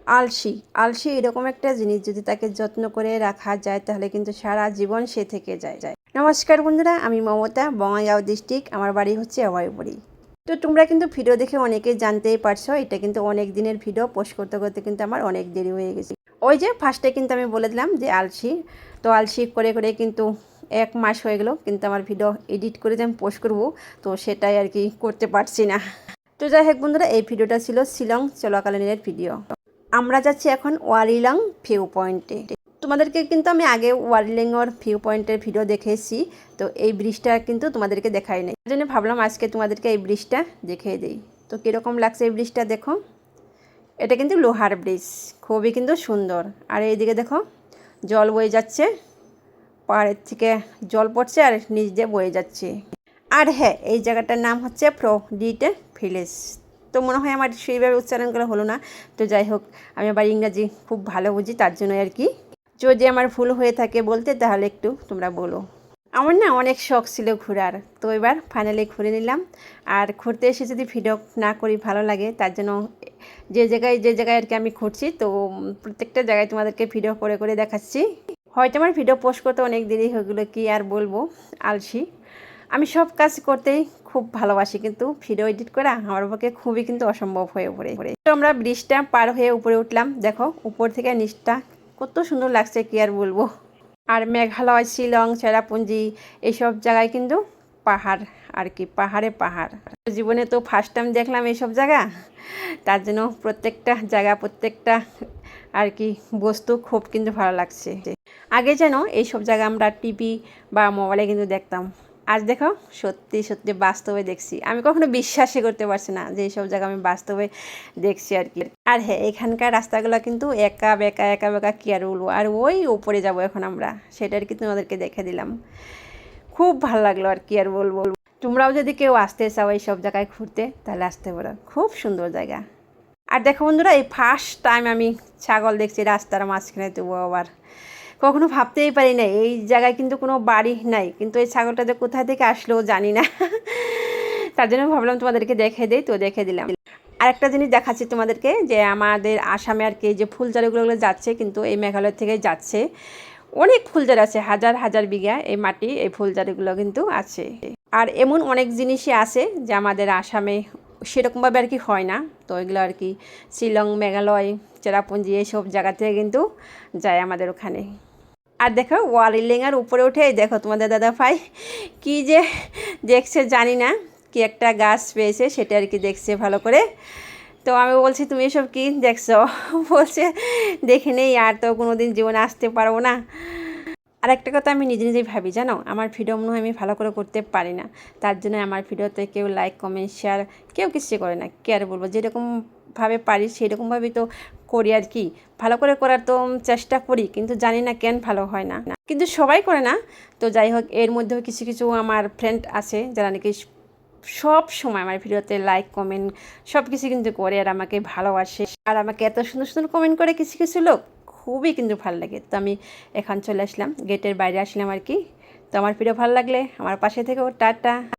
আলসি আলসি এরকম একটা জিনিস যদি তাকে যত্ন করে রাখা যায় তাহলে কিন্তু সারা জীবন সে থেকে যায়। নমস্কার বন্ধুরা, আমি মমতা, বঙ্গাইগাঁও ডিস্ট্রিক্ট। আমার বাড়ি হচ্ছে অভয়পুরি। তো তোমরা কিন্তু ভিডিও দেখে অনেকেই জানতেই পারছো, এটা কিন্তু অনেক দিনের ভিডিও। পোস্ট করতে করতে কিন্তু আমার অনেক দেরি হয়ে গেছে। ওই যে ফার্স্টে কিন্তু আমি বলে দিলাম যে আলসি, তো আলসি করে করে কিন্তু 1 মাস হয়ে গেল, কিন্তু আমার ভিডিও এডিট করে যে আমি পোস্ট করবো, তো সেটাই আর কি করতে পারছি না। তো যাই হোক বন্ধুরা, এই ভিডিওটা ছিল শিলং চলাকালীনের ভিডিও। আমরা যাচ্ছি এখন ওয়ারিলাং ভিউ পয়েন্টে। তোমাদেরকে কিন্তু আমি আগে ওয়ারিলাংয়ের ভিউ পয়েন্টের ভিডিও দেখেছি, তো এই ব্রিজটা কিন্তু তোমাদেরকে দেখাই নাই। এই জন্য ভাবলাম আজকে তোমাদেরকে এই ব্রিজটা দেখিয়ে দিই। তো কীরকম লাগছে এই ব্রিজটা দেখো। এটা কিন্তু লোহার ব্রিজ, খুবই কিন্তু সুন্দর। আর এইদিকে দেখো জল বয়ে যাচ্ছে, পাহাড়ের থেকে জল পড়ছে আর নিচ দিয়ে বয়ে যাচ্ছে। আর হ্যাঁ, এই জায়গাটার নাম হচ্ছে আফ্রোডিটে ভিলেজ। তো মনে হয় আমার সেইভাবে উচ্চারণ করা হলো না। তো যাই হোক, আমি আবার ইংরাজি খুব ভালো বুঝি, তার জন্য আর কি। যদি আমার ভুল হয়ে থাকে বলতে, তাহলে একটু তোমরা বলো। আমার না অনেক শখ ছিল ঘোরার, তো এবার ফাইনালি ঘুরে নিলাম। আর ঘুরতে এসে যদি ভিডিও না করি ভালো লাগে, তার জন্য যে জায়গায় আর কি আমি ঘুরছি, তো প্রত্যেকটা জায়গায় তোমাদেরকে ভিডিও করে করে দেখাচ্ছি। হয়তো আমার ভিডিও পোস্ট করতে অনেক দেরি হয়ে গেলো, কি আর বলবো, আলসি। আমি সব কাজ করতেই খুব ভালোবাসি, কিন্তু ভিডিও এডিট করা আমার পক্ষে খুবই কিন্তু অসম্ভব হয়ে পড়ে। তো আমরা ব্রিজটা পার হয়ে উপরে উঠলাম। দেখো উপর থেকে নিচটা কত সুন্দর লাগছে, কি আর বলবো। আর মেঘালয়, শিলং, চেরাপুঞ্জি এইসব জায়গায় কিন্তু পাহাড় আর কি, পাহাড়ে। জীবনে তো ফার্স্ট টাইম দেখলাম এইসব জায়গা, তার জন্য প্রত্যেকটা জায়গা, প্রত্যেকটা আর কি বস্তু খুব কিন্তু ভালো লাগছে। আগে যেন এইসব জায়গা আমরা টিভি বা মোবাইলে কিন্তু দেখতাম, আজ দেখো সত্যি সত্যি বাস্তবে দেখছি। আমি কখনো বিশ্বাসই করতে পারছি না যে এইসব জায়গা আমি বাস্তবে দেখছি আর কি। আর হ্যাঁ, এখানকার রাস্তাগুলো কিন্তু একা বেঁকা কি আর বলবো। আর ওই উপরে যাব এখন আমরা, সেটা আর কি তোমাদেরকে দেখে দিলাম। খুব ভালো লাগলো আর কি আর বলবো। তোমরাও যদি কেউ আসতে চাও এইসব জায়গায় ঘুরতে, তাহলে আসতে পারো, খুব সুন্দর জায়গা। আর দেখো বন্ধুরা, এই ফার্স্ট টাইম আমি ছাগল দেখছি রাস্তার মাঝখানে, তবুও আবার কখনো ভাবতেই পারি না এই জায়গায় কিন্তু কোনো বাড়ি নাই, কিন্তু এই ছাগলটা যে কোথায় থেকে আসলো জানি না। তার জন্য ভাবলাম তোমাদেরকে দেখে দিই, তো দেখে দিলাম। আর একটা জিনিস দেখাচ্ছি তোমাদেরকে, যে আমাদের আসামে আর কি যে ফুলচারাগুলো যাচ্ছে, কিন্তু এই মেঘালয় থেকে যাচ্ছে। অনেক ফুলচারা আছে, হাজার হাজার বিঘা এই মাটি, এই ফুলচারাগুলো কিন্তু আছে। আর এমন অনেক জিনিসই আছে যে আমাদের আসামে সেরকমভাবে আর কি হয় না। তো এগুলো আর কি শিলং, মেঘালয়, চেরাপুঞ্জি এইসব জায়গা থেকে কিন্তু যায় আমাদের ওখানে। আর দেখো ওয়ারিলাংয়ের উপরে উঠে দেখো তোমাদের দাদা ভাই কী যে দেখছে জানি না, কি একটা গাছ পেয়েছে সেটা আর কি দেখছে ভালো করে। তো আমি বলছি তুমি এসব কী দেখছো? বলছে দেখে নেই, আর তো কোনো দিন জীবনে আসতে পারবো না। আর একটা কথা আমি নিজেই ভাবি, জানো, আমার ভিডিও মনে হয় আমি ভালো করে করতে পারি না। তার জন্য আমার ভিডিওতে কেউ লাইক, কমেন্ট, শেয়ার কেউ কিছু করে না। কি আর বলবো, যেরকমভাবে পারি সেরকমভাবেই তো করি আর কি। ভালো করে করার তো চেষ্টা করি, কিন্তু জানি না কেন ভালো হয় না, কিন্তু সবাই করে না। তো যাই হোক, এর মধ্যেও কিছু কিছু আমার ফ্রেন্ড আছে যারা নাকি সব সময় আমার ভিডিওতে লাইক, কমেন্ট সব কিছু কিন্তু করে, আর আমাকে ভালোবাসে। আর আমাকে এত সুন্দর সুন্দর কমেন্ট করে কিছু কিছু লোক, খুবই কিন্তু ভালো লাগে। তো আমি এখন চলে আসলাম, গেটের বাইরে আসলাম আর কি। তো আমার ভিডিও ভালো লাগলে আমার পাশে থেকেও টাটা।